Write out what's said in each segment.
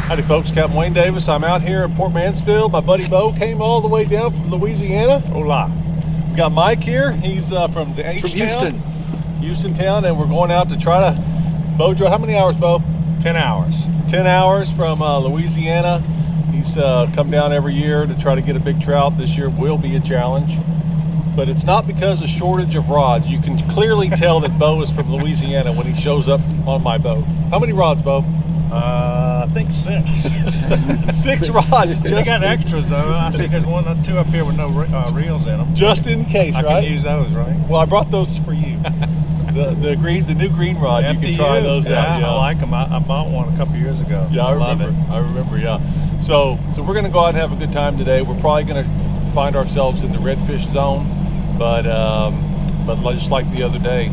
Howdy folks, Captain Wayne Davis. I'm out here in Port Mansfield. My buddy Bo came all the way down from Louisiana. Hola. We got Mike here. He's from the Houston. Houston town, and we're going out to try to bow drill. How many hours, Bo? 10 hours. 10 hours from Louisiana. He's come down every year to try to get a big trout. This year will be a challenge. But it's not because of shortage of rods. You can clearly tell that Bo is from Louisiana when he shows up on my boat. How many rods, Bo? I think 6. 6 rods. I got extras though. I see there's 1 or 2 up here with no reels in them. Just in case, I right? can use those, right? Well, I brought those for you. the new green rod. You can try those out. Yeah, I like them. I bought one a couple years ago. Yeah, I remember. Love it. I remember. Yeah. So we're gonna go out and have a good time today. We're probably gonna find ourselves in the redfish zone, but just like the other day,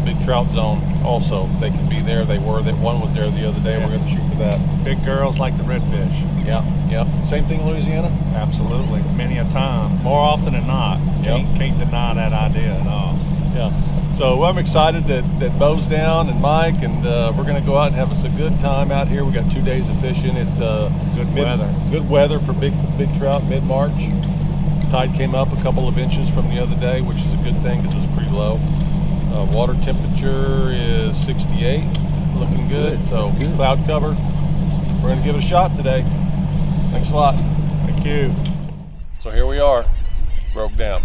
big trout zone. Also, they can be there. They were. That one was there the other day. Yeah. We're gonna shoot for that. Big girls like the redfish. Yeah. Same thing in Louisiana. Absolutely. Many a time. More often than not. Can't deny that idea at all. Yeah. So I'm excited that Bo's down and Mike, and we're going to go out and have us a good time out here. We got 2 days of fishing. It's good weather. Good weather for big trout mid-March. Tide came up a couple of inches from the other day, which is a good thing because it was pretty low. Water temperature is 68, looking good. So good. Cloud cover. We're going to give it a shot today. Thanks a lot. Thank you. So here we are, broke down.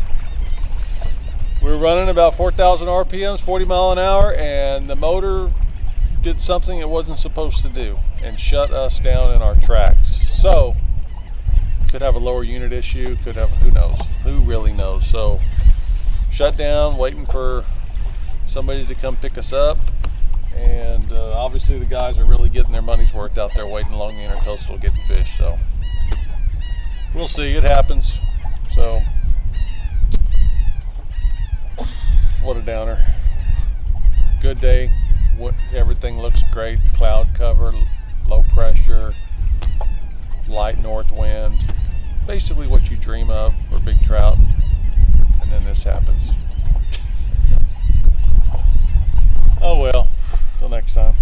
We were running about 4,000 RPMs, 40 mile an hour, and the motor did something it wasn't supposed to do and shut us down in our tracks. So, could have a lower unit issue, could have, who knows? Who really knows? So, shut down, waiting for somebody to come pick us up. And obviously the guys are really getting their money's worth out there waiting along the intercoastal getting fish. So, we'll see, it happens. So, what a downer. Good day. Everything looks great. Cloud cover, low pressure, light north wind. Basically what you dream of for big trout. And then this happens. Oh well. Till next time.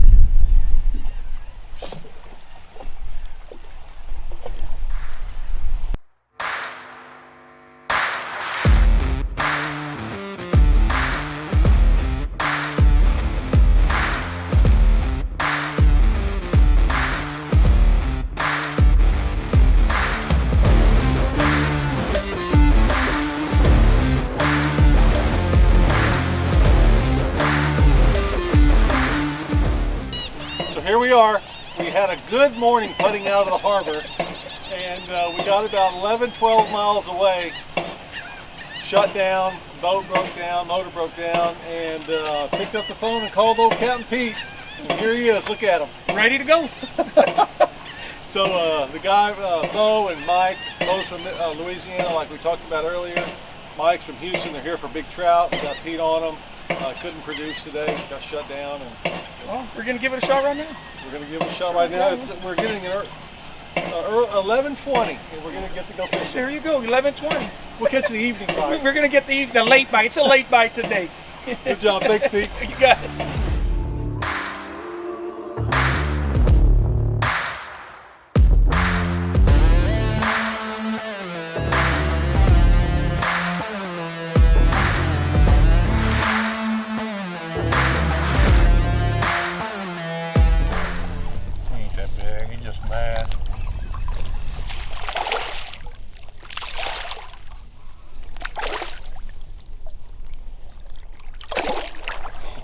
Here we are. We had a good morning putting out of the harbor, and we got about 11-12 miles away. Shut down, boat broke down, motor broke down, and picked up the phone and called old Captain Pete. And here he is. Look at him, ready to go. So the guy, Bo and Mike, both from Louisiana, like we talked about earlier. Mike's from Houston. They're here for big trout. We got Pete on them. Couldn't produce today. Got shut down. And well, we're gonna give it a shot right now. We're gonna give it a shot right now. We're getting an 11:20, and we're gonna get to go fishing. There you go, 11:20. We'll catch the evening bite. We're gonna get the late bite. It's a late bite today. Good job, thanks, Pete. You got it.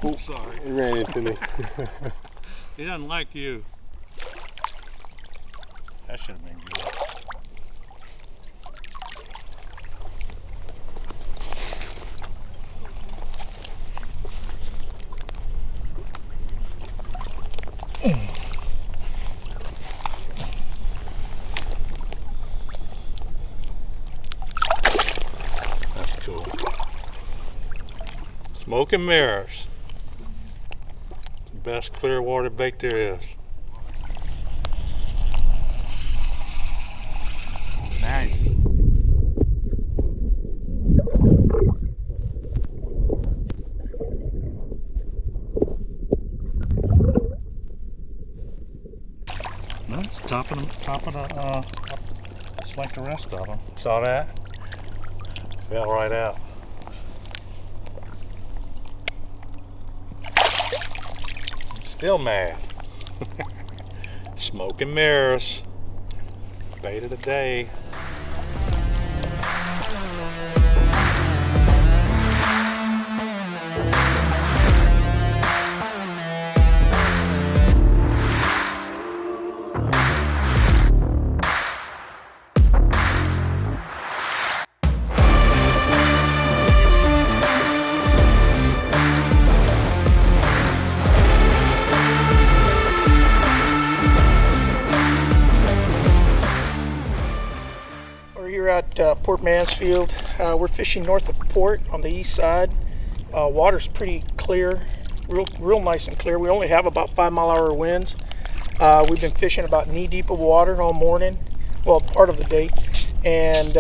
Oh, sorry. He ran into me. He doesn't like you. That should have been good. That's cool. Smoke and mirrors. Best clear water bait there is. Nice. It's top of the, just like the rest of them. Saw that? Fell right out. Still mad. Smoke and mirrors. Bait of the day. At Port Mansfield. We're fishing north of Port on the east side. Water's pretty clear, real nice and clear. We only have about 5-mile-an-hour winds. We've been fishing about knee-deep of water all morning, well, part of the day, and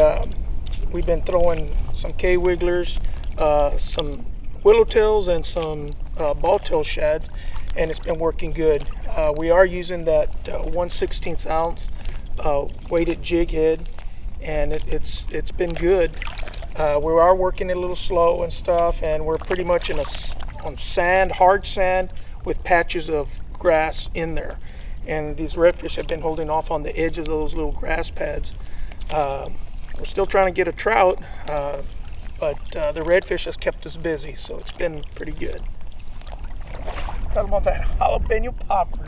we've been throwing some KWigglers, some willowtails, and some balltail shads, and it's been working good. We are using that 1/16 ounce weighted jig head, and it's been good. We are working it a little slow and stuff, and we're pretty much on sand, hard sand, with patches of grass in there. And these redfish have been holding off on the edges of those little grass pads. We're still trying to get a trout, but the redfish has kept us busy, so it's been pretty good. Talking about that jalapeno popper.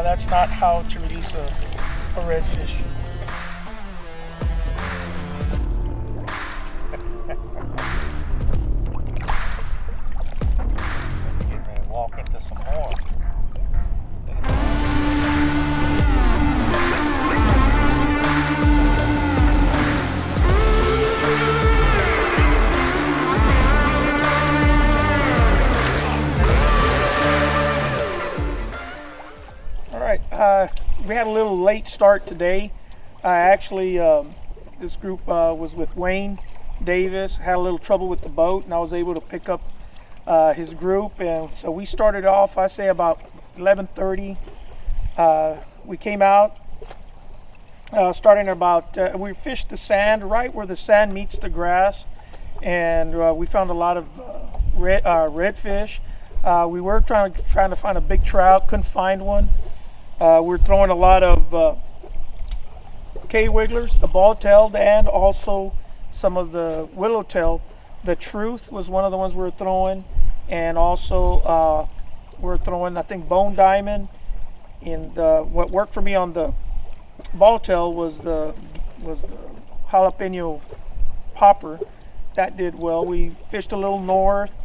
That's not how to release a redfish. Get ready to walk into some more. We had a little late start today. Actually, this group was with Wayne Davis, had a little trouble with the boat, and I was able to pick up his group. And so we started off, I say about 11:30. We came out, starting about, we fished the sand right where the sand meets the grass, and we found a lot of redfish. We were trying to find a big trout, couldn't find one. We're throwing a lot of KWigglers, the ball-tailed, and also some of the willowtail. The Truth was one of the ones we were throwing, and also we're throwing, I think, bone diamond. And what worked for me on the ball-tail was the jalapeno popper. That did well. We fished a little north,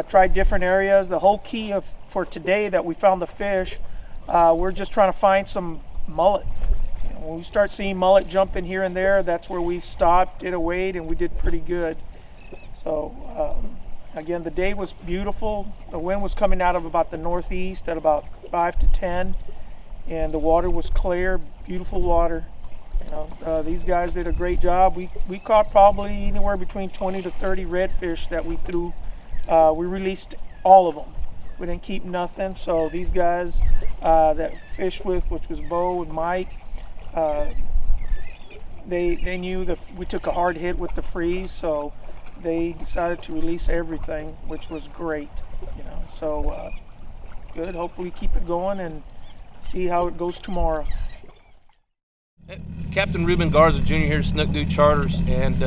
tried different areas. The whole key for today that we found the fish, we're just trying to find some mullet. When we start seeing mullet jumping here and there, that's where we stopped, did a wade, and we did pretty good. So again, the day was beautiful. The wind was coming out of about the northeast at about 5 to 10, and the water was clear, beautiful water. These guys did a great job. We caught probably anywhere between 20 to 30 redfish that we threw. We released all of them. We didn't keep nothing. So these guys that fished with, which was Bo and Mike, they knew that we took a hard hit with the freeze, so they decided to release everything, which was great. So good. Hopefully keep it going and see how it goes tomorrow. Captain Ruben Garza Jr. here at Snook Dude Charters, and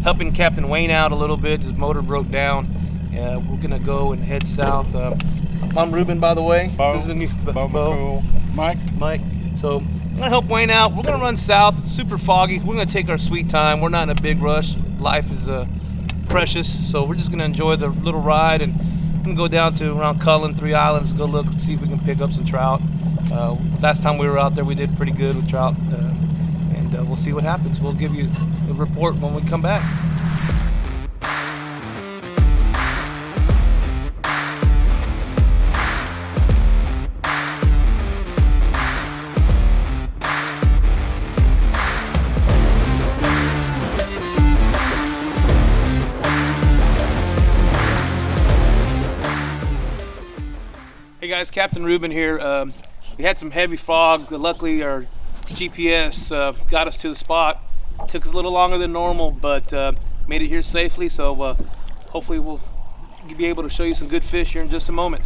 helping Captain Wayne out a little bit. His motor broke down. We're gonna go and head south. I'm Ruben, by the way. Bo. This is a new Bo. Cool. Mike. So I'm gonna help Wayne out. We're gonna run south. It's super foggy. We're gonna take our sweet time. We're not in a big rush. Life is precious, so we're just gonna enjoy the little ride, and I'm gonna go down to around Cullen, 3 Islands, go look, see if we can pick up some trout. Last time we were out there, we did pretty good with trout, and we'll see what happens. We'll give you a report when we come back. Hey guys, Captain Ruben here. We had some heavy fog. Luckily our GPS got us to the spot. It took us a little longer than normal, but made it here safely. So hopefully we'll be able to show you some good fish here in just a moment.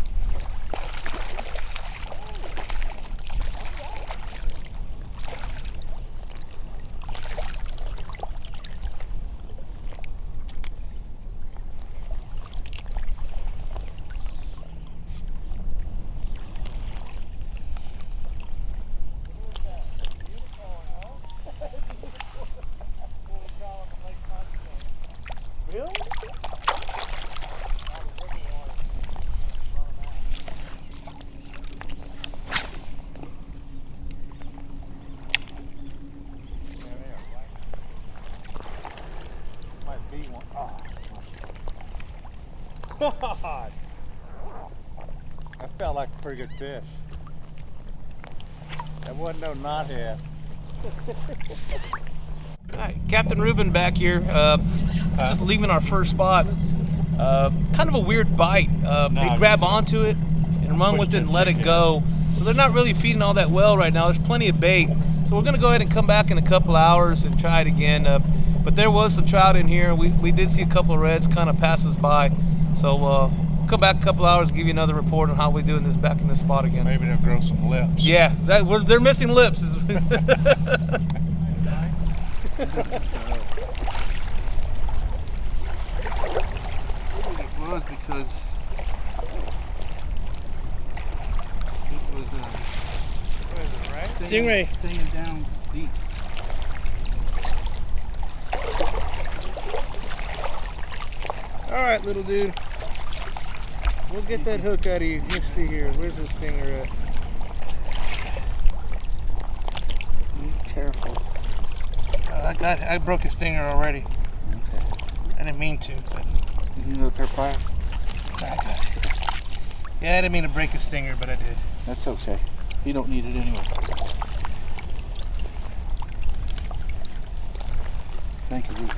God. That felt like a pretty good fish. That wasn't no knothead. All right, Captain Ruben back here, just leaving our first spot. Kind of a weird bite. They grab onto it and run with it and let it go. So they're not really feeding all that well right now. There's plenty of bait. So we're gonna go ahead and come back in a couple hours and try it again. But there was some trout in here. We did see a couple of reds kind of pass us by. So come back a couple hours and give you another report on how we're doing this back in this spot again. Maybe they'll grow some lips. Yeah, they're missing lips. It was because it was Stingray. staying down deep. All right, little dude. We'll get that hook out of you. Let's see here. Where's the stinger at? Be careful. I broke a stinger already. Okay. I didn't mean to, but Did you look her fire? I got it. Yeah, I didn't mean to break a stinger, but I did. That's okay. You don't need it anyway. Thank you, Ruth.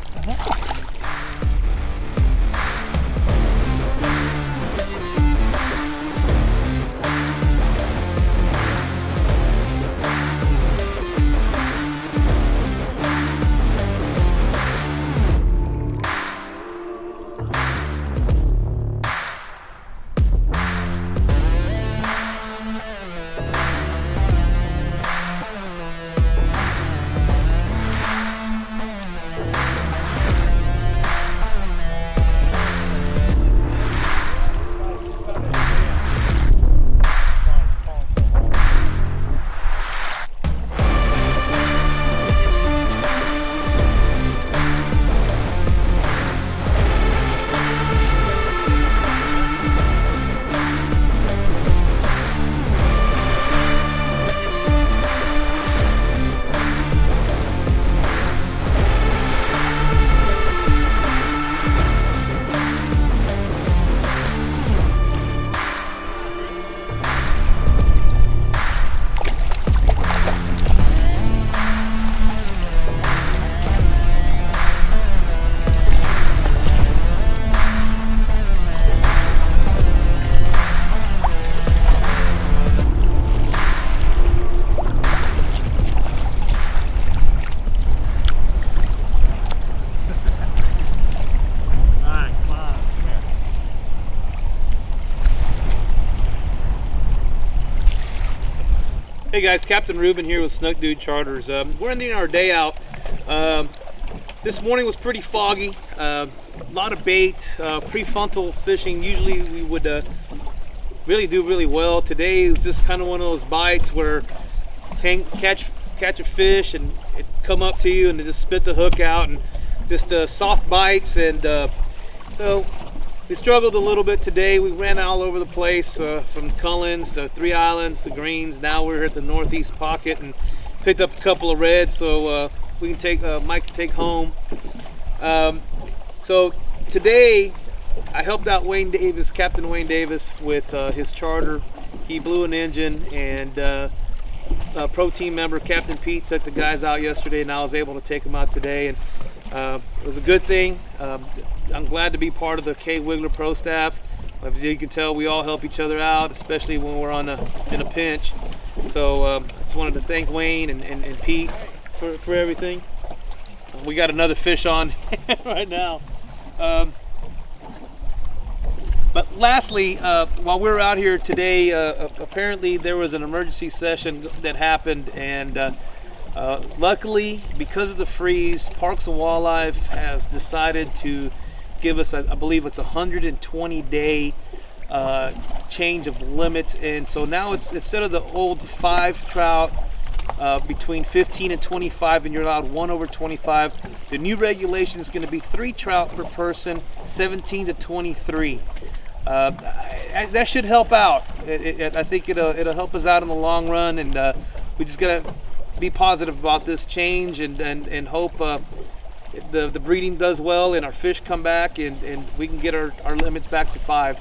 Hey guys, Captain Ruben here with Snook Dude Charters. We're ending our day out. This morning was pretty foggy. A lot of bait, prefrontal fishing. Usually we would really do really well. Today was just kind of one of those bites where catch a fish and it come up to you and it just spit the hook out, and just soft bites. And so we struggled a little bit today. We ran all over the place, from Cullens to Three Islands to Greens. Now we're at the northeast pocket and picked up a couple of reds, so we can take Mike can take home. So today I helped out Wayne Davis, Captain Wayne Davis, with his charter. He blew an engine, and a pro team member, Captain Pete, took the guys out yesterday, and I was able to take them out today. And it was a good thing. I'm glad to be part of the KWigglers pro staff. As you can tell, we all help each other out, especially when we're in a pinch. So I just wanted to thank Wayne and Pete for everything. We got another fish on right now. But lastly, while we're out here today, apparently there was an emergency session that happened, and luckily, because of the freeze, Parks and Wildlife has decided to give us, I believe it's 120-day change of limit, and so now it's, instead of the old 5 trout between 15 and 25, and you're allowed 1 over 25, the new regulation is going to be 3 trout per person, 17 to 23. That should help out. I think it'll help us out in the long run, and we just gotta be positive about this change and hope the breeding does well and our fish come back and we can get our limits back to 5.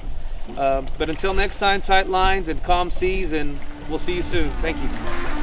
But until next time, tight lines and calm seas, and we'll see you soon. Thank you.